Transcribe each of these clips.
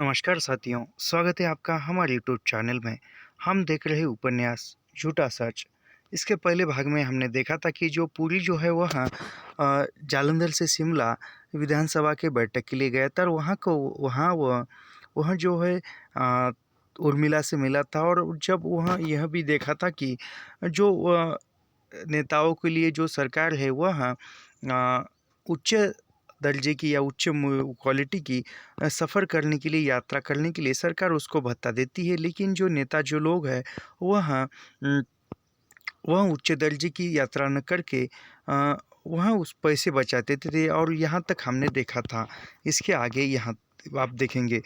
नमस्कार साथियों, स्वागत है आपका हमारे यूट्यूब चैनल में। हम देख रहे उपन्यास झूठा सच। इसके पहले भाग में हमने देखा था कि जो पुरी जो है वह जालंधर से शिमला विधानसभा के बैठक के लिए गया था और वह जो है उर्मिला से मिला था। और जब वह यह भी देखा था कि जो नेताओं के लिए जो सरकार है वह उच्च दर्जे की या उच्च क्वालिटी की सफ़र करने के लिए, यात्रा करने के लिए सरकार उसको भत्ता देती है। लेकिन जो नेता जो लोग हैं वह उच्च दर्जे की यात्रा न करके वह उस पैसे बचाते थे। और यहाँ तक हमने देखा था। इसके आगे यहाँ आप देखेंगे,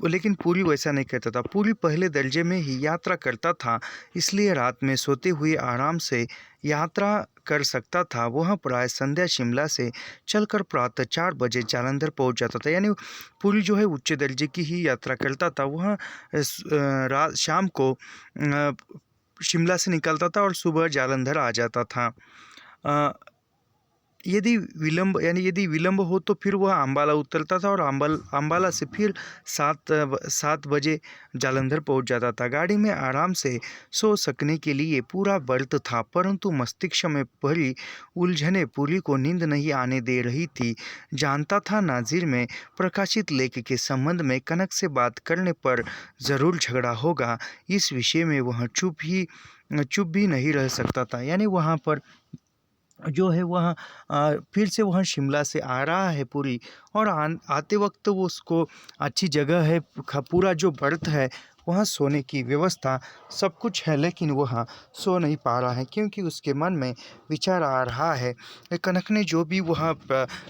लेकिन पूरी वैसा नहीं करता था। पूरी पहले दर्जे में ही यात्रा करता था, इसलिए रात में सोते हुए आराम से यात्रा कर सकता था। वह प्राय संध्या शिमला से चलकर प्रातः 4 बजे जालंधर पहुंच जाता था। यानी पूरी जो है उच्च दर्जे की ही यात्रा करता था। वह रात शाम को शिमला से निकलता था और सुबह जालंधर आ जाता था। यदि विलंब हो तो फिर वह अंबाला उतरता था और अंबाला से फिर 7 बजे जालंधर पहुंच जाता था। गाड़ी में आराम से सो सकने के लिए पूरा बर्थ था, परंतु मस्तिष्क में भरी उलझनें पूरी को नींद नहीं आने दे रही थी। जानता था नाजिर में प्रकाशित लेख के संबंध में कनक से बात करने पर ज़रूर झगड़ा होगा। इस विषय में वह चुप भी नहीं रह सकता था। यानी वहाँ पर जो है वह फिर से वह शिमला से आ रहा है पूरी, और आते वक्त वो उसको अच्छी जगह है, पूरा जो बर्थ है वहाँ सोने की व्यवस्था सब कुछ है, लेकिन वह सो नहीं पा रहा है क्योंकि उसके मन में विचार आ रहा है। कनक ने जो भी वह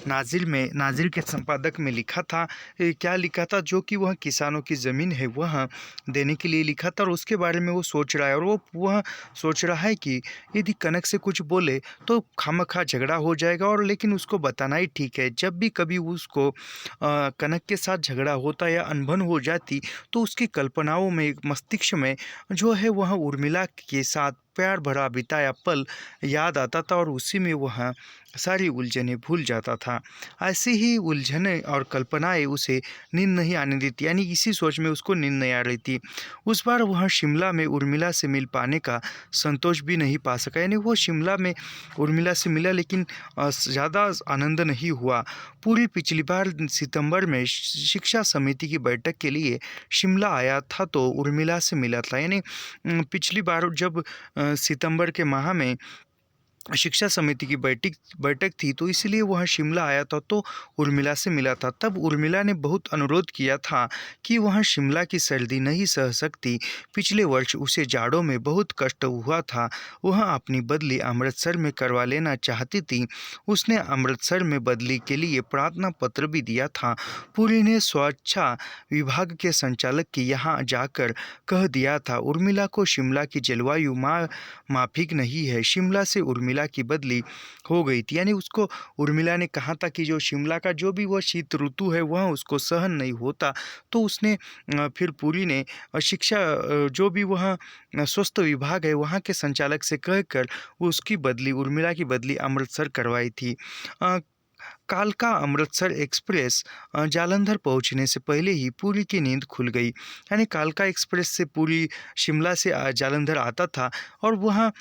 नाजिर के संपादक में लिखा था, क्या लिखा था, जो कि वह किसानों की ज़मीन है वह देने के लिए लिखा था, और उसके बारे में वो सोच रहा है। और वह सोच रहा है कि यदि कनक से कुछ बोले तो खामखा झगड़ा हो जाएगा, और लेकिन उसको बताना ही ठीक है। जब भी कभी उसको कनक के साथ झगड़ा होता या अनबन हो जाती तो उसकी कल्पनाओं में, मस्तिष्क में जो है वह उर्मिला के साथ प्यार भरा बिताया पल याद आता था, और उसी में वह सारी उलझनें भूल जाता था। ऐसी ही उलझनें और कल्पनाएं उसे नींद नहीं आने देती, यानी इसी सोच में उसको नींद नहीं आ रही थी। उस बार वह शिमला में उर्मिला से मिल पाने का संतोष भी नहीं पा सका। यानी वो शिमला में उर्मिला से मिला, लेकिन ज़्यादा आनंद नहीं हुआ। पूरी पिछली बार सितंबर में शिक्षा समिति की बैठक के लिए शिमला आया था तो उर्मिला से मिला था। यानी पिछली बार जब सितंबर के माह में शिक्षा समिति की बैठक थी तो इसलिए वह शिमला आया था तो उर्मिला से मिला था। तब उर्मिला ने बहुत अनुरोध किया था कि वह शिमला की सर्दी नहीं सह सकती। पिछले वर्ष उसे जाड़ों में बहुत कष्ट हुआ था। वह अपनी बदली अमृतसर में करवा लेना चाहती थी। उसने अमृतसर में बदली के लिए प्रार्थना पत्र भी दिया था। पुरी ने स्वच्छता विभाग के संचालक के यहाँ जाकर कह दिया था, उर्मिला को शिमला की जलवायु माफिक नहीं है। शिमला से उर्मिला की बदली हो गई थी। यानी उसको उर्मिला ने कहा था कि जो शिमला का जो भी वह शीत ऋतु है वह उसको सहन नहीं होता। तो उसने फिर पुरी ने जो भी वह स्वास्थ्य विभाग है वहाँ के संचालक से कहकर उसकी बदली, उर्मिला की बदली अमृतसर करवाई थी। कालका अमृतसर एक्सप्रेस जालंधर पहुंचने से पहले ही पुरी की नींद खुल गई। यानी कालका एक्सप्रेस से पुरी शिमला से जालंधर आता था, और वहाँ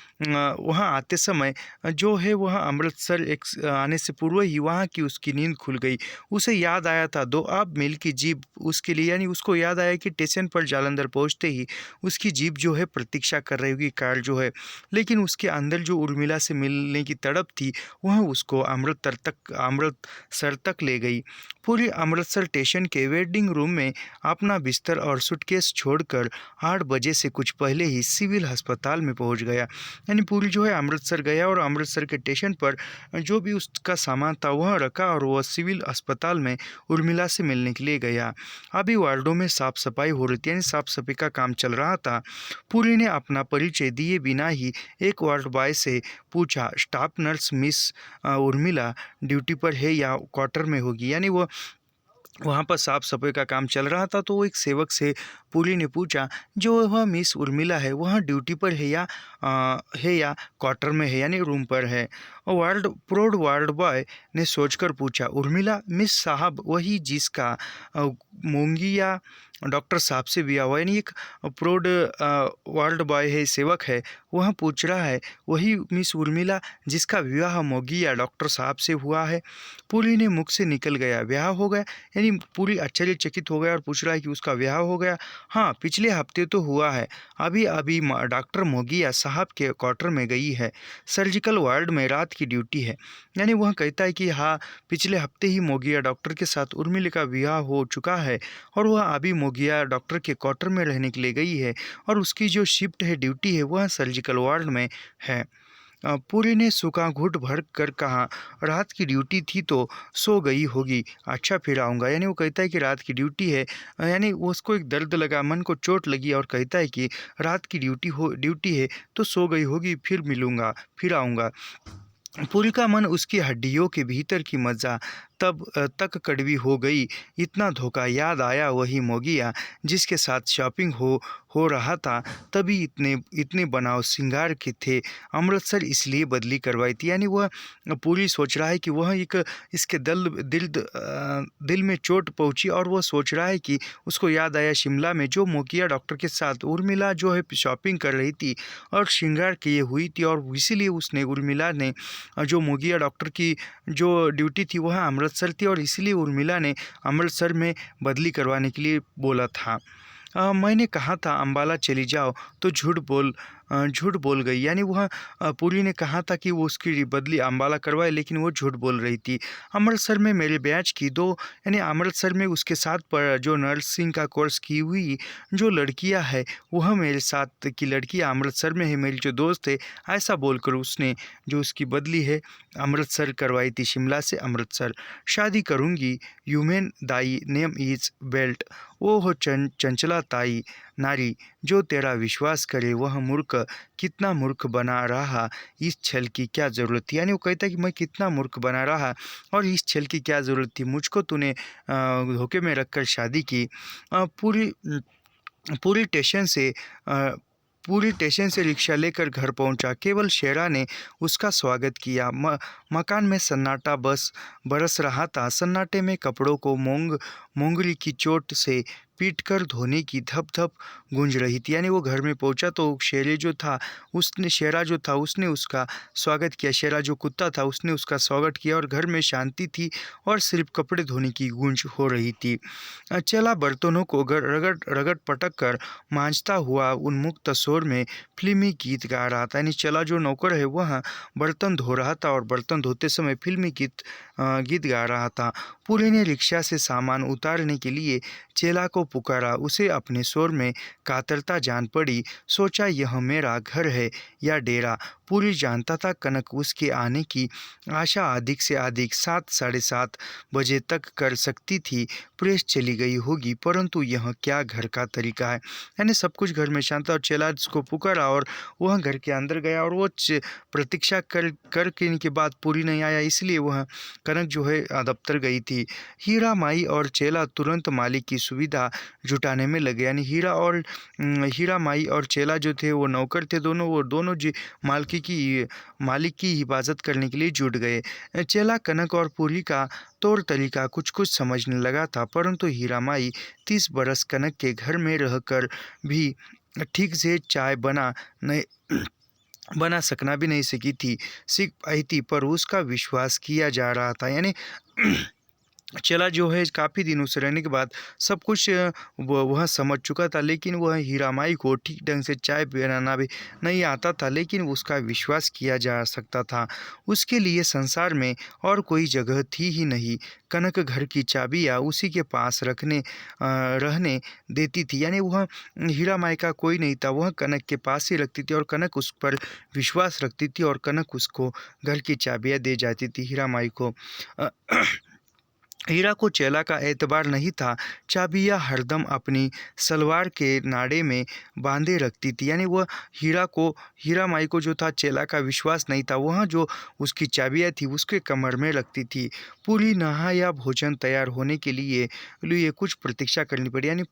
आते समय जो है वह अमृतसर आने से पूर्व ही वहाँ की उसकी नींद खुल गई। उसे याद आया था 2 अब मील की जीप उसके लिए, यानी उसको याद आया कि स्टेशन पर जालंधर पहुँचते ही उसकी जीप जो है प्रतीक्षा कर रही होगी, कार जो है। लेकिन उसके अंदर जो उर्मिला से मिलने की तड़प थी वह उसको अमृतसर तक ले गई। पूरी अमृतसर स्टेशन के वेटिंग रूम में अपना बिस्तर और सूटकेस छोड़कर 8 बजे से कुछ पहले ही सिविल अस्पताल में पहुंच गया। यानी पूरी जो है अमृतसर गया और अमृतसर के स्टेशन पर जो भी उसका सामान था वह रखा, और वह सिविल अस्पताल में उर्मिला से मिलने के लिए गया। अभी वार्डों में साफ सफाई हो रही थी, यानी साफ सफाई का काम चल रहा था। पूरी ने अपना परिचय दिए बिना ही एक वार्ड बॉय से पूछा, staff nurse miss Urmila duty पर है या क्वार्टर में होगी। यानी वो वहाँ पर साफ सफाई का काम चल रहा था, तो वो एक सेवक से पुरी ने पूछा, जो वह मिस उर्मिला है वह ड्यूटी पर है या क्वार्टर में है, यानी रूम पर है। वार्ड बॉय ने सोचकर पूछा, उर्मिला मिस साहब वही जिसका मोंगिया डॉक्टर साहब से ब्याह हुआ, यानी एक प्रौढ़ वार्ड बॉय है, सेवक है, वह पूछ रहा है वही मिस उर्मिला जिसका विवाह मोगिया डॉक्टर साहब से हुआ है। पुरी ने मुख से निकल गया, ब्याह हो गया, यानी पूरी आश्चर्यचकित हो गया और पूछ रहा है कि उसका ब्याह हो गया। हाँ, पिछले हफ्ते तो हुआ है, अभी अभी डॉक्टर मोगिया साहब के क्वार्टर में गई है, सर्जिकल वार्ड में रात की ड्यूटी है। यानी वह कहता है कि हाँ, पिछले हफ्ते ही मोगिया डॉक्टर के साथ उर्मिला का विवाह हो चुका है और वह अभी मोगिया डॉक्टर के क्वार्टर में रहने के लिए गई है और उसकी जो शिफ्ट है, ड्यूटी है, वह सर्जिकल वार्ड में है। पुरी ने सूखा घूंट भर कर कहा, रात की ड्यूटी थी तो सो गई होगी, अच्छा फिर आऊँगा। यानी वो कहता है कि रात की ड्यूटी है, यानी उसको एक दर्द लगा, मन को चोट लगी और कहता है कि रात की ड्यूटी है तो सो गई होगी, फिर मिलूँगा, फिर आऊँगा। पुरी का मन उसकी हड्डियों के भीतर की मज्जा तक कड़वी हो गई। इतना धोखा, याद आया वही मोगिया जिसके साथ शॉपिंग हो रहा था, तभी इतने इतने बनाव श्रृंगार के थे। अमृतसर इसलिए बदली करवाई थी, यानी वह पूरी सोच रहा है कि वह एक इसके दिल में चोट पहुंची और वह सोच रहा है कि उसको याद आया शिमला में जो मोगिया डॉक्टर के साथ उर्मिला जो है शॉपिंग कर रही थी और श्रृंगार किए हुई थी, और इसीलिए उसने उर्मिला ने जो मोगिया डॉक्टर की जो ड्यूटी थी वह अमृतसर थी और इसीलिए उर्मिला ने अमृतसर में बदली करवाने के लिए बोला था। मैंने कहा था अम्बाला चली जाओ तो झूठ बोल गई, यानी वह पुरी ने कहा था कि वो उसकी बदली अम्बाला करवाए, लेकिन वो झूठ बोल रही थी। अमृतसर में मेरे बैच की दो, यानी अमृतसर में उसके साथ पर जो नर्सिंग का कोर्स की हुई जो लड़कियां है, वह मेरे साथ की लड़कियां अमृतसर में है, मेरी जो दोस्त है, ऐसा बोलकर उसने जो उसकी बदली है अमृतसर करवाई थी, शिमला से अमृतसर। शादी करूँगी, human Dai name is belt, वो हो चंचला ताई नारी, जो तेरा विश्वास करे वह मूर्ख, कितना मूर्ख बना रहा, इस छल की क्या ज़रूरत थी। यानी वो कहता है कि मैं कितना मूर्ख बना रहा और इस छल की क्या ज़रूरत थी, मुझको तूने धोखे में रखकर शादी की। पूरी पूरी स्टेशन से पूरी स्टेशन से रिक्शा लेकर घर पहुंचा। केवल शेरा ने उसका स्वागत किया। मकान में सन्नाटा बरस रहा था। सन्नाटे में कपड़ों को मोंगली की चोट से पीटकर धोने की धप धप गूंज रही थी। यानी वो घर में पहुंचा तो शेरा जो था उसने उसका स्वागत किया। शेरा जो कुत्ता था उसने उसका स्वागत किया और घर में शांति थी और सिर्फ कपड़े धोने की गूंज हो रही थी। चला बर्तनों को रगड़ पटक कर मांजता हुआ उन्मुक्त स्वर में फिल्मी गीत गा रहा था। यानी चला जो नौकर है वह बर्तन धो रहा था और बर्तन धोते समय फिल्मी गीत गा रहा था। पुरी ने रिक्शा से सामान उतारने के लिए चेला को पुकारा। उसे अपने स्वर में कातरता जान पड़ी। सोचा यह मेरा घर है या डेरा। पुरी जानता था कनक उसके आने की आशा अधिक से अधिक 7 साढ़े 7 बजे तक कर सकती थी। प्रेस चली गई होगी, परंतु यह क्या घर का तरीका है। यानी सब कुछ घर में शांत था और चेला उसको पुकारा और वह घर के अंदर गया और वो प्रतीक्षा करने के बाद पूरी नहीं आया, इसलिए वह कनक जो है दफ्तर गई थी। हीरा माई और चेला तुरंत मालिक की सुविधा जुटाने में लगे। यानी हीरा माई और चेला जो थे वो नौकर थे, वो दोनों जी मालिक की हिफाजत करने के लिए जुट गए। चेला कनक और पूरी का तौर तरीका कुछ कुछ समझने लगा था, परंतु हीरा माई 30 बरस कनक के घर में रहकर भी ठीक से चाय बना सकना भी नहीं सीख पाई थी, पर उसका विश्वास किया जा रहा था। यानी चला जो है काफ़ी दिनों से रहने के बाद सब कुछ वह समझ चुका था, लेकिन वह हीरा माई को ठीक ढंग से चाय बनाना भी नहीं आता था, लेकिन उसका विश्वास किया जा सकता था। उसके लिए संसार में और कोई जगह थी ही नहीं। कनक घर की चाबियाँ उसी के पास रहने देती थी। यानी वह हीरा माई का कोई नहीं था, वह कनक के पास ही रखती थी और कनक उस पर विश्वास रखती थी और कनक उसको घर की चाबियाँ दे जाती थी हीरा माई को। हीरा को चेला का एतबार नहीं था। चाबियाँ हरदम अपनी सलवार के नाड़े में बांधे रखती थी। यानी वह हीरा माई को जो था चेला का विश्वास नहीं था। वह जो उसकी चाबियाँ थी उसके कमर में रखती थी। पूरी नहा या भोजन तैयार होने के लिए कुछ प्रतीक्षा करनी पड़ी। यानी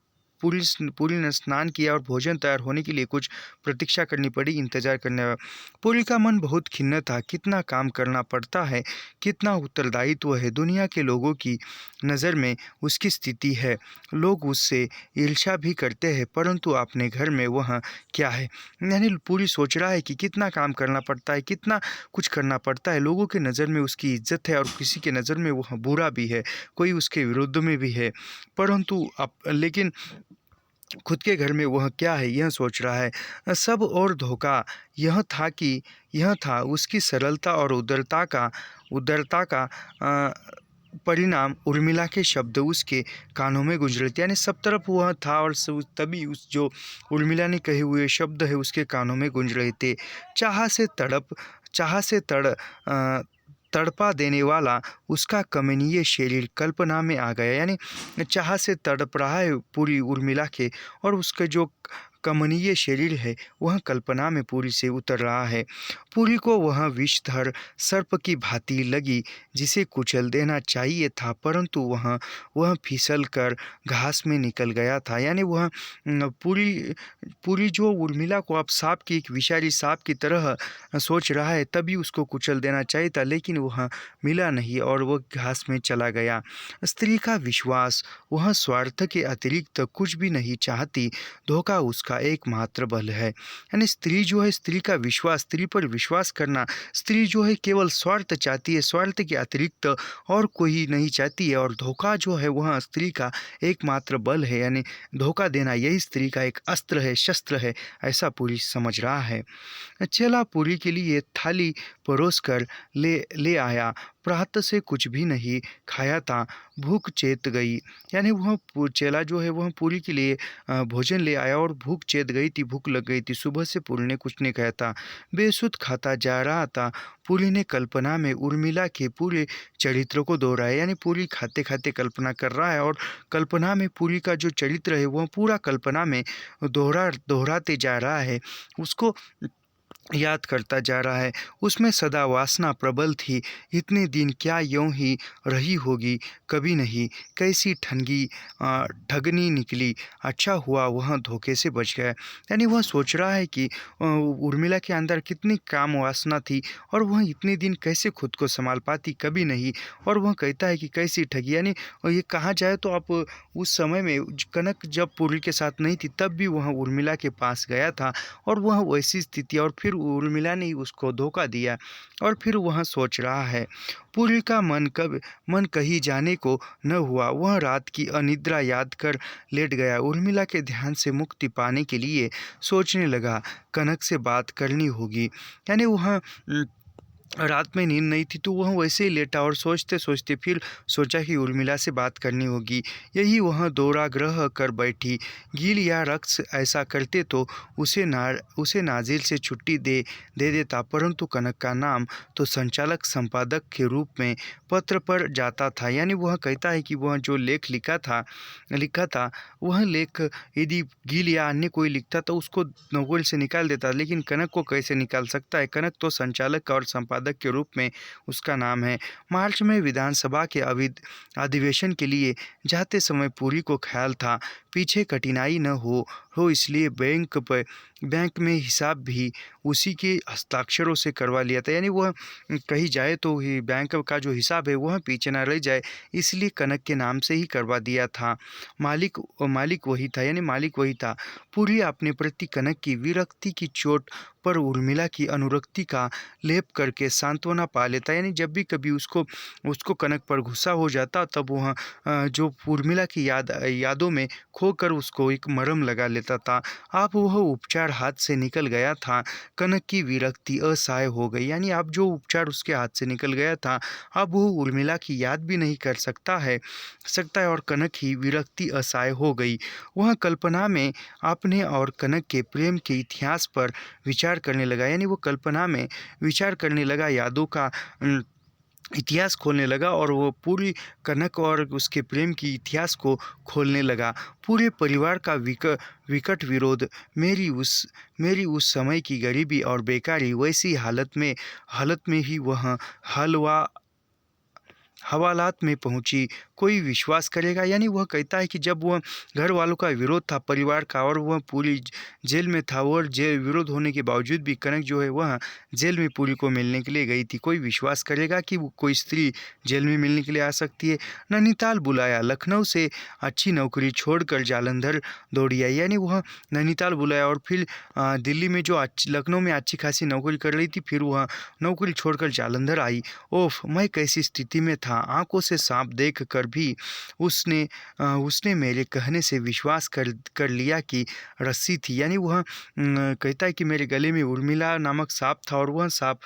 पूरी ने स्नान किया और भोजन तैयार होने के लिए कुछ प्रतीक्षा करनी पड़ी, इंतजार करने। पूरी का मन बहुत खिन्न था। कितना काम करना पड़ता है, कितना उत्तरदायित्व है। दुनिया के लोगों की नज़र में उसकी स्थिति है। लोग उससे ईर्ष्या भी करते हैं, परंतु अपने घर में वह क्या है। यानी पूरी सोच रहा है कि कितना काम करना पड़ता है, कितना कुछ करना पड़ता है। लोगों के नज़र में उसकी इज्जत है और किसी के नज़र में वह बुरा भी है, कोई उसके विरुद्ध में भी है। परंतु अब लेकिन खुद के घर में वह क्या है, यह सोच रहा है। सब और धोखा यह था उसकी सरलता और उदारता का परिणाम। उर्मिला के शब्द उसके कानों में गूंज रहे थे। यानी सब तरफ वह था और तभी उस जो उर्मिला ने कहे हुए शब्द है उसके कानों में गूंज रहे थे। चाह से तड़पा देने वाला उसका कमनीय शरीर कल्पना में आ गया। यानी चाह से तड़प रहा है पूरी उर्मिला के, और उसका जो कमनीय शरीर है वह कल्पना में पूरी से उतर रहा है। पूरी को वह विषधर सर्प की भांति लगी जिसे कुचल देना चाहिए था, परंतु वह फिसल कर घास में निकल गया था। यानी वह पूरी जो उर्मिला को अब सांप की एक विषारी सांप की तरह सोच रहा है, तभी उसको कुचल देना चाहिए था, लेकिन वह मिला नहीं और वह घास में चला गया। स्त्री का विश्वास, वह स्वार्थ के अतिरिक्त कुछ भी नहीं चाहती। धोखा उसका एकमात्र बल है। यानी स्त्री जो है, स्त्री का विश्वास, स्त्री पर विश्वास करना, स्त्री जो है केवल स्वार्थ चाहती है, स्वार्थ के अतिरिक्त और कोई नहीं चाहती है। और धोखा जो है वह स्त्री का एकमात्र बल है। यानी धोखा देना यही स्त्री का एक अस्त्र है, शस्त्र है, ऐसा पूरी समझ रहा है। चेला पूरी के लिए थाली परोस कर ले आया। प्रातः से कुछ भी नहीं खाया था, भूख चेत गई। यानी वह चेला जो है वह पूरी के लिए भोजन ले आया और भूख चेत गई थी, भूख लग गई थी। सुबह से पूरी ने कुछ नहीं खाया था, बेसुध खाता जा रहा था। पूरी ने कल्पना में उर्मिला के पूरे चरित्र को दोहराया। यानी पूरी खाते खाते कल्पना कर रहा है और कल्पना में पूरी का जो चरित्र है वह पूरा कल्पना में दोहराते जा रहा है, उसको याद करता जा रहा है। उसमें सदा वासना प्रबल थी। इतने दिन क्या यूं ही रही होगी, कभी नहीं। कैसी ठगनी निकली। अच्छा हुआ वह धोखे से बच गया। यानी वह सोच रहा है कि उर्मिला के अंदर कितनी काम वासना थी और वह इतने दिन कैसे खुद को संभाल पाती, कभी नहीं। और वह कहता है कि कैसी ठगी। यानी ये कहा जाए तो आप उस समय में कनक जब पूरी के साथ नहीं थी तब भी वह उर्मिला के पास गया था और वह वैसी स्थिति, और फिर उर्मिला ने उसको धोखा दिया। और फिर वह सोच रहा है। पूरी का मन कहीं जाने को न हुआ। वह रात की अनिद्रा याद कर लेट गया। उर्मिला के ध्यान से मुक्ति पाने के लिए सोचने लगा, कनक से बात करनी होगी। यानी वह रात में नींद नहीं थी तो वह वैसे ही लेटा और सोचते सोचते फिर सोचा कि उर्मिला से बात करनी होगी। यही वह दोराग्रह कर बैठी। गील या रक्स ऐसा करते तो उसे नाजिल से छुट्टी दे देता, परंतु कनक का नाम तो संचालक संपादक के रूप में पत्र पर जाता था। यानी वह कहता है कि वह जो लेख लिखा था वह लेख यदि गील या अन्य कोई लिखता तो उसको नोवेल से निकाल देता, लेकिन कनक को कैसे निकाल सकता है। कनक तो संचालक और संपादक के रूप में उसका नाम है। मार्च में विधानसभा के अधिवेशन के लिए जाते समय पूरी को ख्याल था पीछे कठिनाई न हो इसलिए बैंक में हिसाब भी उसी के हस्ताक्षरों से करवा लिया था। यानी वह कहीं जाए तो ही बैंक का जो हिसाब है वह पीछे ना रह जाए, इसलिए कनक के नाम से ही करवा दिया था। मालिक वही था। यानी मालिक वही था। पूरी अपने प्रति कनक की विरक्ति की चोट पर उर्मिला की अनुरक्ति का लेप करके सांत्वना पा लेता। यानी जब भी कभी उसको कनक पर गुस्सा हो जाता तब वह जो उर्मिला की यादों में खोकर उसको एक मरहम लगा लेता था। अब वह उपचार हाथ से निकल गया था। कनक की विरक्ति असहाय हो गई। यानी अब जो उपचार उसके हाथ से निकल गया था अब वो उर्मिला की याद भी नहीं कर सकता है और कनक की विरक्ति असहाय हो गई। वह कल्पना में अपने और कनक के प्रेम के इतिहास पर विचार करने लगा। यानी वो कल्पना में विचार करने लगा, यादों का इतिहास खोलने लगा और वो पूरी कनक और उसके प्रेम की इतिहास को खोलने लगा। पूरे परिवार का विकट विरोध, मेरी उस समय की गरीबी और बेकारी, वैसी हालत में ही वह हलवा हवालात में पहुंची। कोई विश्वास करेगा? यानी वह कहता है कि जब वह घर वालों का विरोध था, परिवार का, और वह पूरी जेल में था, और जेल विरोध होने के बावजूद भी कनक जो है वह जेल में पूरी को मिलने के लिए गई थी। कोई विश्वास करेगा कि कोई स्त्री जेल में मिलने के लिए आ सकती है? नैनीताल बुलाया, लखनऊ से अच्छी नौकरी छोड़कर जालंधर दौड़ी आई। यानी वह नैनीताल बुलाया और फिर दिल्ली में जो लखनऊ में अच्छी खासी नौकरी कर रही थी, फिर वह नौकरी छोड़कर जालंधर आई। ओफ, मैं कैसी स्थिति में था! आंखों से सांप देख कर भी उसने मेरे कहने से विश्वास कर लिया कि रस्सी थी। यानी वह कहता है कि मेरे गले में उर्मिला नामक सांप था और वह सांप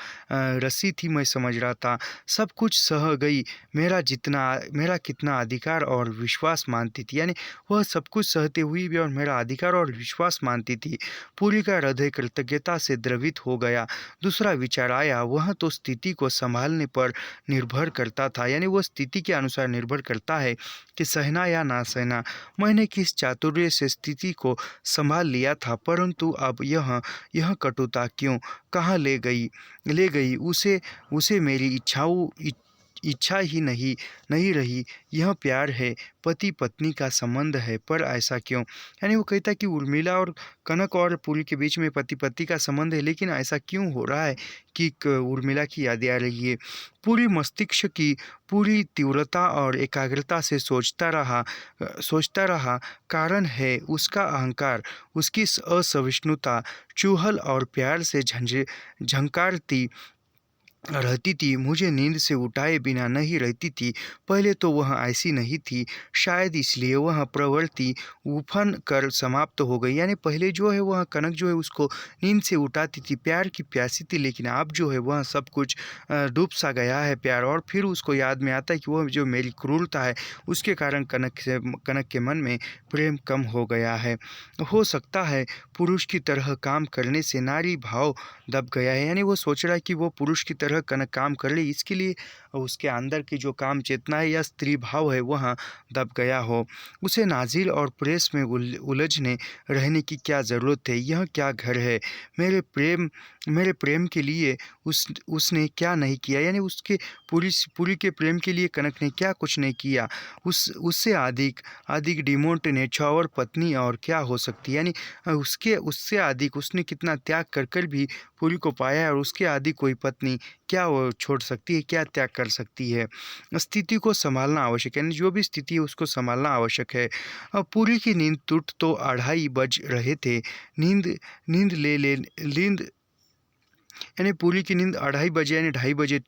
रस्सी थी, मैं समझ रहा था। सब कुछ सह गई, मेरा कितना अधिकार और विश्वास मानती थी। यानी वह सब कुछ सहते हुए भी और मेरा अधिकार और विश्वास मानती थी। पूरी का हृदय कृतज्ञता से द्रवित हो गया। दूसरा विचार आया, वह तो स्थिति को संभालने पर निर्भर करता था। यानी वह स्थिति के अनुसार निर्भर करता है कि सहना या ना सहना। मैंने किस चातुर्य से स्थिति को संभाल लिया था, परंतु अब यह कटुता क्यों, कहाँ ले गई उसे मेरी इच्छा ही नहीं रही। यह प्यार है, पति पत्नी का संबंध है, पर ऐसा क्यों? यानी वो कहता है कि उर्मिला और कनक और पुरी के बीच में पति पत्नी का संबंध है, लेकिन ऐसा क्यों हो रहा है कि उर्मिला की यादें आ रही है? पूरी मस्तिष्क की पूरी तीव्रता और एकाग्रता से सोचता रहा। कारण है उसका अहंकार, उसकी असहिष्णुता, चूहल और प्यार से झंकारती रहती थी। मुझे नींद से उठाए बिना नहीं रहती थी। पहले तो वह ऐसी नहीं थी, शायद इसलिए वह प्रवृत्ति उफन कर समाप्त हो गई। यानी पहले जो है वह कनक जो है उसको नींद से उठाती थी, प्यार की प्यासी थी, लेकिन अब जो है वह सब कुछ डूब सा गया है प्यार। और फिर उसको याद में आता है कि वह जो मेरी क्रूरता है उसके कारण कनक के मन में प्रेम कम हो गया है। हो सकता है पुरुष की तरह काम करने से नारी भाव दब गया है। यानी वो सोच रहा है कि वो पुरुष की तरह कनक काम कर ले, इसके लिए उसके अंदर की जो काम चेतना है या स्त्री भाव है वह दब गया हो। उसे नाजिल और प्रेस में उलझने रहने की क्या ज़रूरत है? यह क्या घर है? मेरे प्रेम के लिए उसने क्या नहीं किया? यानी उसके पूरी के प्रेम के लिए कनक ने क्या कुछ नहीं किया? उससे अधिक डिमोट नेछावर पत्नी और क्या हो सकती है? यानी उससे अधिक उसने कितना त्याग कर भी पूरी को पाया है, और उसके आदि कोई पत्नी क्या वो छोड़ सकती है, क्या त्याग कर सकती है? स्थिति को संभालना आवश्यक है, यानी जो भी स्थिति है उसको संभालना आवश्यक है। पूरी की नींद टूट तो 2:30 बज रहे थे। नींद यानी पूरी की नींद 2:30 यानी 2:30 बजे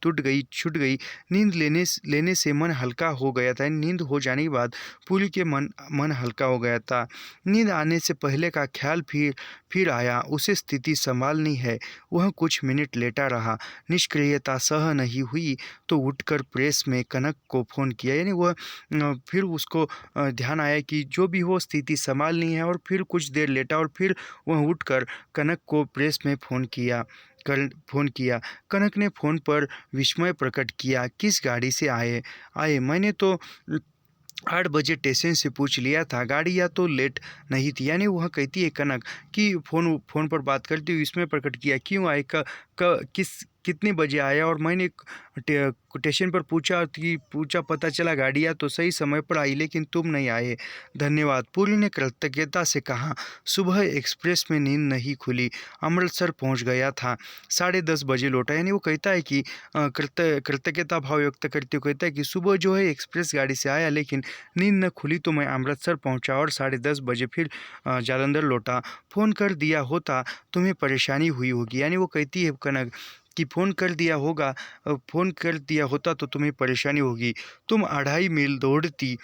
छूट गई। नींद लेने से मन हल्का हो गया था। नींद हो जाने के बाद पूरी के मन हल्का हो गया था। नींद आने से पहले का ख्याल फिर आया, उसे स्थिति संभालनी है। वह कुछ मिनट लेटा रहा, निष्क्रियता सह नहीं हुई तो उठकर प्रेस में कनक को फ़ोन किया। यानी वह फिर उसको ध्यान आया कि जो भी हो स्थिति संभालनी है, और फिर कुछ देर लेटा और फिर वह उठकर कनक को प्रेस में फ़ोन किया। कनक ने फ़ोन पर विस्मय प्रकट किया। किस गाड़ी से आए? मैंने तो 8 बजे स्टेशन से पूछ लिया था, गाड़ी या तो लेट नहीं थी। यानी वह कहती है कनक कि फ़ोन पर बात करती हुई इसमें प्रकट किया, क्यों आए, कितने बजे आया? और मैंने स्टेशन पर पूछा, पता चला गाड़ियाँ तो सही समय पर आई, लेकिन तुम नहीं आए। धन्यवाद, पूरी ने कृतज्ञता से कहा। सुबह एक्सप्रेस में नींद नहीं खुली, अमृतसर पहुंच गया था, 10:30 बजे लौटा। यानी वो कहता है कि कृतज्ञता भाव व्यक्त करते हुए कहता है कि सुबह जो है एक्सप्रेस गाड़ी से आया, लेकिन नींद न खुली तो मैं अमृतसर पहुंचा और 10:30 बजे फिर जालंधर लौटा। फ़ोन कर दिया होता तुम्हें परेशानी हुई होगी। यानी वो कहती है कनक कि फ़ोन कर दिया होता तो तुम्हें परेशानी होगी। तुम 2.5 मील दौड़ती,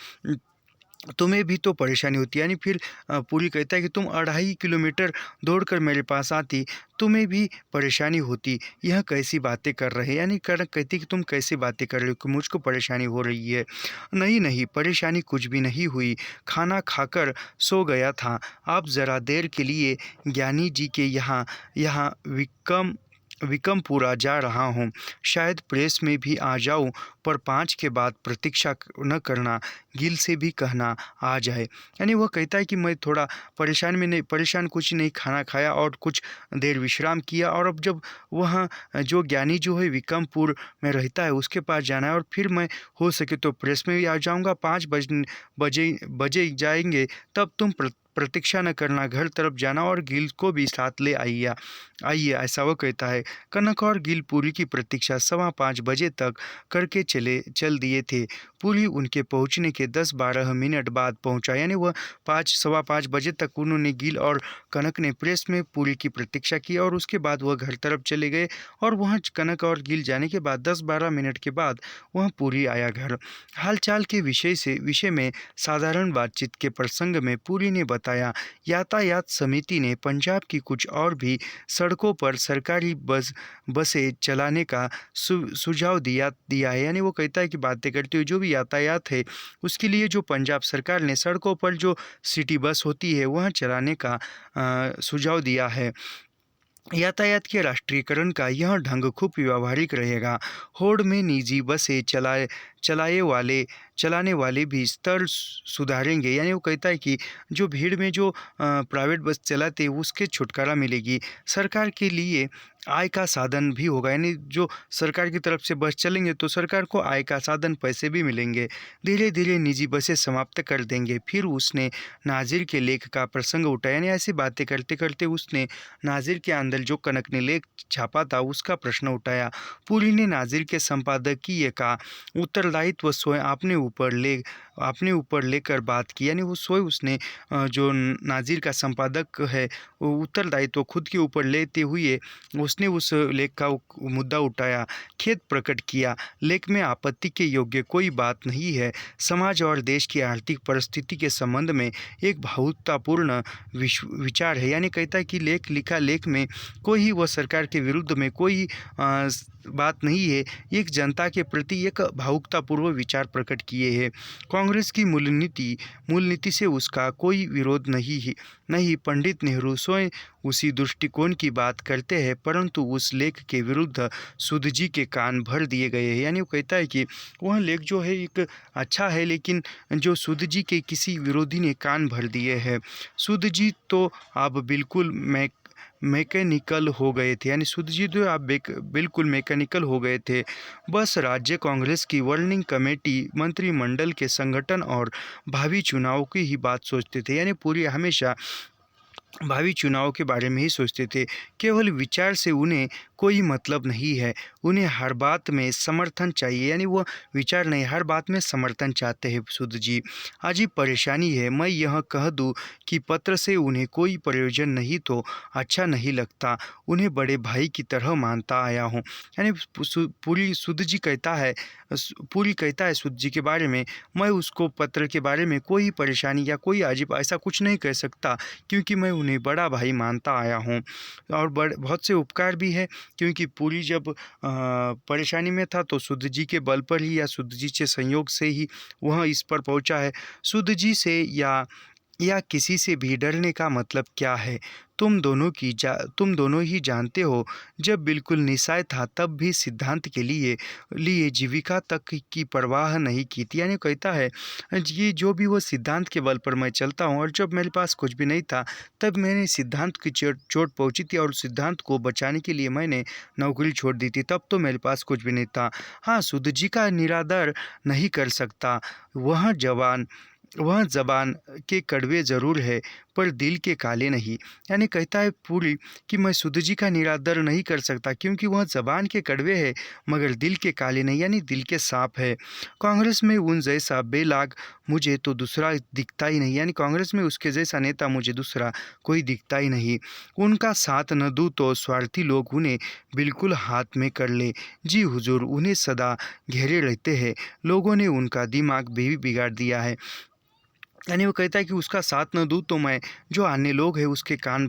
तुम्हें भी तो परेशानी होती। यानी फिर पूरी कहता है कि तुम 2.5 किलोमीटर दौड़कर मेरे पास आती, तुम्हें भी परेशानी होती। यह कैसी बातें कर रहे? यानी कनक कहती कि तुम कैसी बातें कर रहे हो कि मुझको परेशानी हो रही है? नहीं, परेशानी कुछ भी नहीं हुई, खाना खाकर सो गया था। आप ज़रा देर के लिए ज्ञानी जी के यहाँ विकमपुरा जा रहा हूँ, शायद प्रेस में भी आ जाऊँ, पर 5 के बाद प्रतीक्षा न करना, गिल से भी कहना आ जाए। यानी वह कहता है कि मैं थोड़ा परेशान कुछ नहीं, खाना खाया और कुछ देर विश्राम किया, और अब जब वह जो ज्ञानी जो है विकमपुर में रहता है उसके पास जाना है, और फिर मैं हो सके तो प्रेस में भी आ जाऊँगा। 5 बजे बजे जाएंगे, तब तुम प्रतीक्षा न करना, घर तरफ जाना और गिल को भी साथ ले आइए आइए ऐसा वो कहता है। कनक और गिल पुरी की प्रतीक्षा 5:15 बजे तक करके चल दिए थे। पुरी उनके पहुंचने के 10-12 मिनट बाद पहुंचा। यानी वह 5-5:15 बजे तक उन्होंने गिल और कनक ने प्रेस में पुरी की प्रतीक्षा की, और उसके बाद वह घर तरफ चले गए, और वहाँ कनक और गिल जाने के बाद 10-12 मिनट के बाद वह पुरी आया घर। हालचाल के विषय में साधारण बातचीत के प्रसंग में पुरी ने बताया, यातायात समिति ने पंजाब की कुछ और भी सड़कों पर सरकारी बसें चलाने का सुझाव दिया है। यानी वो कहता है कि बातें करते हुए जो भी यातायात है उसके लिए जो पंजाब सरकार ने सड़कों पर जो सिटी बस होती है वहाँ चलाने का सुझाव दिया है। यातायात के राष्ट्रीयकरण का यह ढंग खूब व्यावहारिक रहेगा। होड़ में निजी बसें चलाने वाले भी स्तर सुधारेंगे। यानी वो कहता है कि जो भीड़ में जो प्राइवेट बस चलाते उसके छुटकारा मिलेगी। सरकार के लिए आय का साधन भी होगा। यानी जो सरकार की तरफ से बस चलेंगे तो सरकार को आय का साधन, पैसे भी मिलेंगे। धीरे धीरे निजी बसें समाप्त कर देंगे। फिर उसने नाजिर के लेख का प्रसंग उठाया। यानी ऐसी बातें करते करते उसने नाजिर के अंदर जो कनक ने लेख छापा था उसका प्रश्न उठाया। पुरी ने नाजिर के संपादकीय का उत्तरदायित्व स्वयं अपने ऊपर लेकर बात की। यानी वो स्वयं उसने जो नाजिर का संपादक है वो उत्तरदायित्व खुद के ऊपर लेते हुए उसने उस लेख का मुद्दा उठाया, खेद प्रकट किया। लेख में आपत्ति के योग्य कोई बात नहीं है। समाज और देश की आर्थिक परिस्थिति के संबंध में एक भावुकतापूर्ण विचार है। यानी कहता है कि लेख में कोई वह सरकार के विरुद्ध में कोई बात नहीं है, एक जनता के प्रति एक भावुकतापूर्व विचार प्रकट किए हैं। कांग्रेस की मूल नीति से उसका कोई विरोध नहीं। पंडित नेहरू स्वयं उसी दृष्टिकोण की बात करते हैं, परंतु उस लेख के विरुद्ध सूद जी के कान भर दिए गए हैं। यानी वो कहता है कि वह लेख जो है एक अच्छा है, लेकिन जो सूद जी के किसी विरोधी ने कान भर दिए हैं। सूद जी तो अब बिल्कुल मैकेनिकल हो गए थे। यानी सूद जी तो आप बिल्कुल मैकेनिकल हो गए थे। बस राज्य कांग्रेस की वर्निंग कमेटी, मंत्रिमंडल के संगठन और भावी चुनाव की ही बात सोचते थे। यानी पूरी हमेशा भावी चुनाव के बारे में ही सोचते थे। केवल विचार से उन्हें कोई मतलब नहीं है, उन्हें हर बात में समर्थन चाहिए। यानी वो विचार नहीं, हर बात में समर्थन चाहते हैं सूद जी। अजीब परेशानी है। मैं यह कह दूं कि पत्र से उन्हें कोई प्रयोजन नहीं तो अच्छा नहीं लगता। उन्हें बड़े भाई की तरह मानता आया हूँ। यानी पूरी सूद जी कहता है सूद जी के बारे में, मैं उसको पत्र के बारे में कोई परेशानी या कोई अजीब ऐसा कुछ नहीं कह सकता, क्योंकि मैं उन्हें बड़ा भाई मानता आया हूँ। और बहुत से उपकार भी है, क्योंकि पूरी जब परेशानी में था तो सूद जी के बल पर ही या सूद जी से संयोग से ही वह इस पर पहुंचा है। सूद जी से या किसी से भी डरने का मतलब क्या है? तुम दोनों ही जानते हो। जब बिल्कुल निस्सहाय था तब भी सिद्धांत के लिए जीविका तक की परवाह नहीं की थी। यानी कहता है ये जो भी वो सिद्धांत के बल पर मैं चलता हूँ, और जब मेरे पास कुछ भी नहीं था तब मैंने सिद्धांत की चोट पहुँची थी, और सिद्धांत को बचाने के लिए मैंने नौकरी छोड़ दी थी। तब तो मेरे पास कुछ भी नहीं था। हाँ, सूद जी का निरादर नहीं कर सकता। वह जबान के कड़वे ज़रूर है, पर दिल के काले नहीं। यानी कहता है पूरी कि मैं सूद जी का निरादर नहीं कर सकता, क्योंकि वह जबान के कड़वे है मगर दिल के काले नहीं, यानी दिल के साफ है। कांग्रेस में उन जैसा बेलाग मुझे तो दूसरा दिखता ही नहीं। यानी कांग्रेस में उसके जैसा नेता मुझे दूसरा कोई दिखता ही नहीं। उनका साथ न दूँ तो स्वार्थी लोग उन्हें बिल्कुल हाथ में कर ले। जी हुजूर, उन्हें सदा घेरे रहते हैं। लोगों ने उनका दिमाग भी बिगाड़ दिया है। यानी वो कहता है कि उसका साथ न दूँ तो मैं जो अन्य लोग हैं उसके कान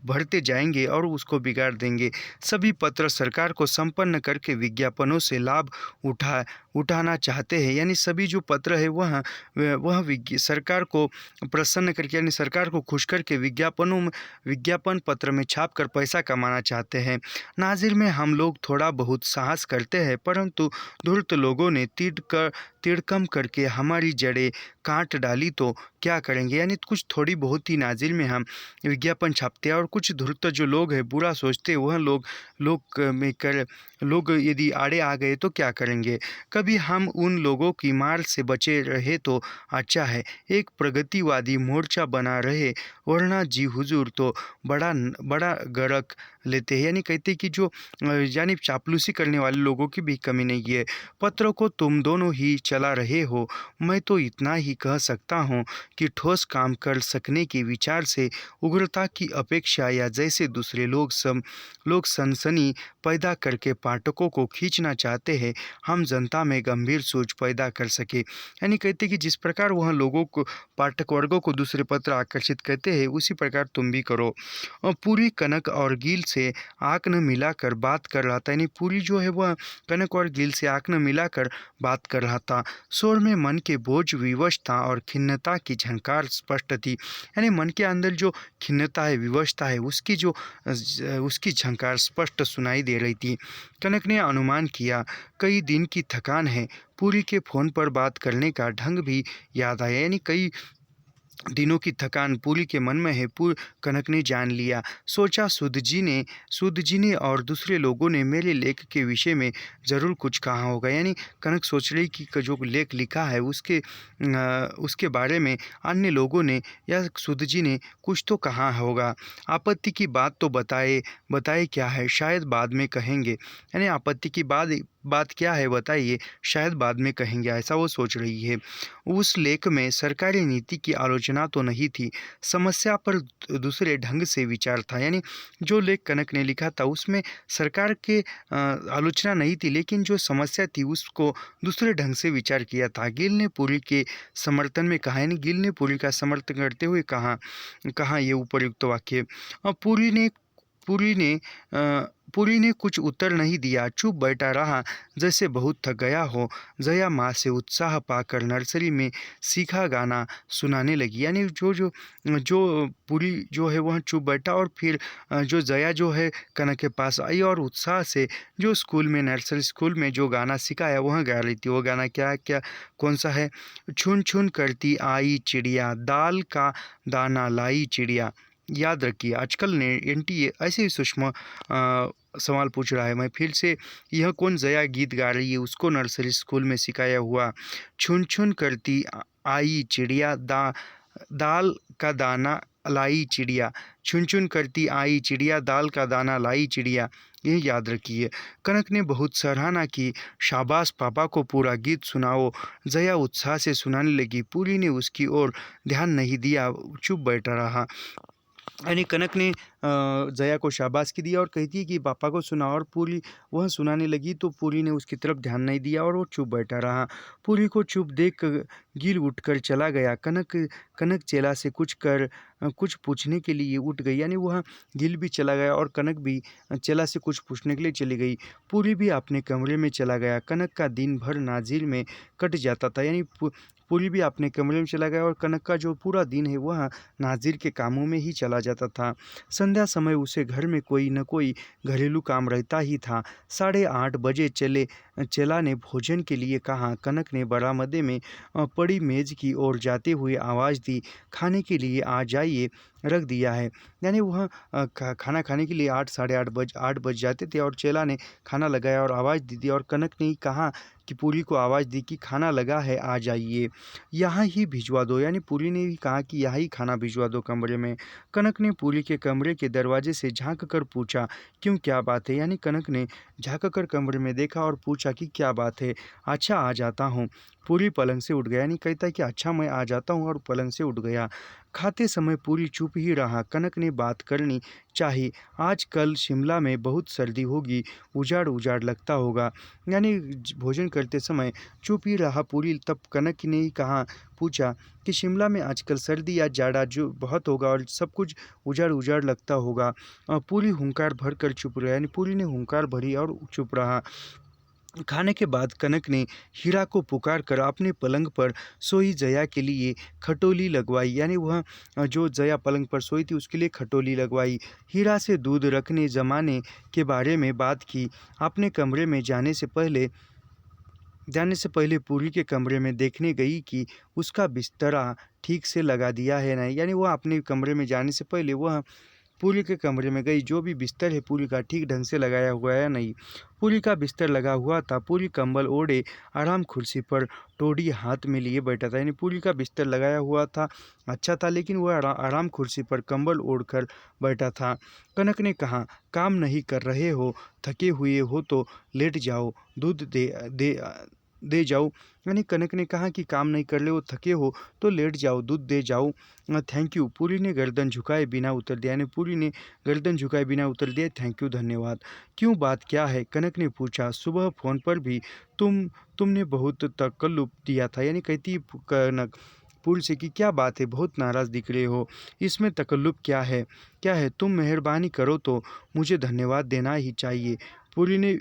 भरते जाएंगे और उसको बिगाड़ देंगे। सभी पत्र सरकार को संपन्न करके विज्ञापनों से लाभ उठाना चाहते हैं। यानी सभी जो पत्र है वह सरकार को प्रसन्न करके यानी सरकार को खुश करके विज्ञापन पत्र में छाप कर पैसा कमाना चाहते हैं। नाजिर में हम लोग थोड़ा बहुत साहस करते हैं, परंतु धूर्त लोगों ने तिड़कम करके हमारी जड़ें काट डाली तो क्या करेंगे। यानी कुछ थोड़ी बहुत ही नाजिर में हम विज्ञापन छापते हैं और कुछ धूर्त जो लोग हैं बुरा सोचते हैं वह लोग यदि आड़े आ गए तो क्या करेंगे। कभी हम उन लोगों की मार से बचे रहे तो अच्छा है। एक प्रगतिवादी मोर्चा बना रहे, वरना जी हुजूर तो बड़ा बड़ा गरक लेते हैं। यानी कहते हैं कि जो यानी चापलूसी करने वाले लोगों की भी कमी नहीं है। पत्रों को तुम दोनों ही चला रहे हो, मैं तो इतना ही कह सकता हूँ कि ठोस काम कर सकने के विचार से उग्रता की अपेक्षा या जैसे दूसरे लोग सनसनी पैदा करके पाठकों को खींचना चाहते हैं, हम जनता में गंभीर सोच पैदा कर सके। यानी कहते हैं कि जिस प्रकार वह लोगों को पाठक वर्गों को दूसरे पत्र आकर्षित करते हैं उसी प्रकार तुम भी करो। और पूरी कनक और गिल से आँख न मिलाकर बात कर रहा था। यानी पूरी जो है वह कनक और गिल से आँख न मिलाकर बात कर रहा था। शोर में मन के बोझ विवशता और खिन्नता की झंकार स्पष्ट थी। यानी मन के अंदर जो खिन्नता है विवशता है उसकी झंकार स्पष्ट सुनाई दे रही थी। कनक ने अनुमान किया कई दिन की थकान है। पूरी के फोन पर बात करने का ढंग भी याद आया। यानी कई दिनों की थकान पूरी के मन में है। कनक ने जान लिया। सोचा सूद जी ने और दूसरे लोगों ने मेरे लेख के विषय में ज़रूर कुछ कहा होगा। यानी कनक सोच रही कि जो लेख लिखा है उसके बारे में अन्य लोगों ने या सूद जी ने कुछ तो कहा होगा। आपत्ति की बात तो बताए क्या है, शायद बाद में कहेंगे। यानी आपत्ति की बात क्या है बताइए, शायद बाद में कहेंगे, ऐसा वो सोच रही है। उस लेख में सरकारी नीति की आलोचना तो नहीं थी, समस्या पर दूसरे ढंग से विचार था। यानी जो लेख कनक ने लिखा था उसमें सरकार के आलोचना नहीं थी, लेकिन जो समस्या थी उसको दूसरे ढंग से विचार किया था। गिल ने पूरी के समर्थन में कहा। यानी गिल ने पूरी का समर्थन करते हुए कहा ये उपयुक्त वाक्य। पूरी ने कुछ उत्तर नहीं दिया, चुप बैठा रहा जैसे बहुत थक गया हो। जया माँ से उत्साह पाकर नर्सरी में सीखा गाना सुनाने लगी। यानी जो पूरी जो है वह चुप बैठा और फिर जो जया जो है कनक के पास आई और उत्साह से जो नर्सरी स्कूल में जो गाना सिखाया वह गा रही थी। वो गाना कौन सा है? छुन छुन करती आई चिड़िया, दाल का दाना लाई चिड़िया। याद रखिए आजकल ने एनटीए ऐसे ही सूक्ष्म सवाल पूछ रहा है। मैं फिर से, यह कौन जया गीत गा रही है उसको नर्सरी स्कूल में सिखाया हुआ। छुन छुन करती आई चिड़िया, दाल का दाना लाई चिड़िया। छुन छुन करती आई चिड़िया, दाल का दाना लाई चिड़िया। यह याद रखिए। कनक ने बहुत सराहना की। शाबाश पापा को पूरा गीत सुनाओ। जया उत्साह से सुनाने लगी। पूरी ने उसकी ओर ध्यान नहीं दिया, चुप बैठा रहा। यानी कनक ने जया को शाबाशी दी और कहती है कि पापा को सुनाओ, और पूरी वह सुनाने लगी तो पूरी ने उसकी तरफ ध्यान नहीं दिया और वो चुप बैठा रहा। पूरी को चुप देख गिल उठकर चला गया। कनक चेला से कुछ पूछने के लिए उठ गई। यानी वह गिल भी चला गया और कनक भी चेला से कुछ पूछने के लिए चली गई। पूरी भी अपने कमरे में चला गया। कनक का दिन भर नाजिर में कट जाता था। यानी पूरी भी अपने कमरे में चला गया और कनक का जो पूरा दिन है वह नाजिर के कामों में ही चला जाता था। संध्या समय उसे घर में कोई न कोई घरेलू काम रहता ही था। 8:30 बजे चेला ने भोजन के लिए कहा। कनक ने बरामदे में पड़ी मेज की ओर जाते हुए आवाज़ दी, खाने के लिए आ जाइए, रख दिया है। यानी वह खाना खाने के लिए 8 बज जाते थे और चेला ने खाना लगाया और आवाज़ दी थी और कनक ने कहा कि पूरी को आवाज़ दी कि खाना लगा है, आ जाइए, यहाँ ही भिजवा दो। यानी पूरी ने भी कहा कि यहाँ ही खाना भिजवा दो कमरे में। कनक ने पूरी के कमरे के दरवाजे से झांक कर पूछा, क्यों, क्या बात है? यानी कनक ने झांक कर कमरे में देखा और पूछा कि क्या बात है? अच्छा, आ जाता हूँ। पूरी पलंग से उठ गया। यानी कहता है कि अच्छा मैं आ जाता हूँ, और पलंग से उठ गया। खाते समय पूरी चुप ही रहा। कनक ने बात करनी चाहिए। आज कल शिमला में बहुत सर्दी होगी, उजाड़ उजाड़ लगता होगा। यानी भोजन करते समय चुप ही रहा पूरी। तब कनक ने ही पूछा कि शिमला में आजकल सर्दी या जाड़ा जो बहुत होगा और सब कुछ उजाड़ उजाड़ लगता होगा। पूरी हुंकार भर कर चुप रहा। यानी पूरी ने हुंकार भरी और चुप रहा। खाने के बाद कनक ने हीरा को पुकार कर अपने पलंग पर सोई जया के लिए खटोली लगवाई। यानी वह जो जया पलंग पर सोई थी उसके लिए खटोली लगवाई। हीरा से दूध रखने जमाने के बारे में बात की। अपने कमरे में जाने से पहले पूरी के कमरे में देखने गई कि उसका बिस्तरा ठीक से लगा दिया है नहीं। यानी वह अपने कमरे में जाने से पहले वह पूरी के कमरे में गई, जो भी बिस्तर है पूरी का ठीक ढंग से लगाया हुआ है नहीं। पूरी का बिस्तर लगा हुआ था। पूरी कंबल ओढ़े आराम कुर्सी पर टोड़ी हाथ में लिए बैठा था। यानी पूरी का बिस्तर लगाया हुआ था, अच्छा था, लेकिन वह आराम कुर्सी पर कंबल ओढ़कर बैठा था। कनक ने कहा, काम नहीं कर रहे हो, थके हुए हो तो लेट जाओ, दूध दे जाओ। यानी कनक ने कहा कि काम नहीं कर रहे हो, थके हो तो लेट जाओ, दूध दे जाओ। थैंक यू, पूरी ने गर्दन झुकाए बिना उत्तर दिया। यानी पूरी ने गर्दन झुकाए बिना उत्तर दिया, थैंक यू, धन्यवाद। क्यों, बात क्या है? कनक ने पूछा। सुबह फोन पर भी तुमने बहुत तकल्लुफ दिया था। यानी कहती कनक पूरी से कि क्या बात है, बहुत नाराज़ दिख रहे हो, इसमें तकल्लुफ क्या है? तुम मेहरबानी करो तो मुझे धन्यवाद देना ही चाहिए। पूरी ने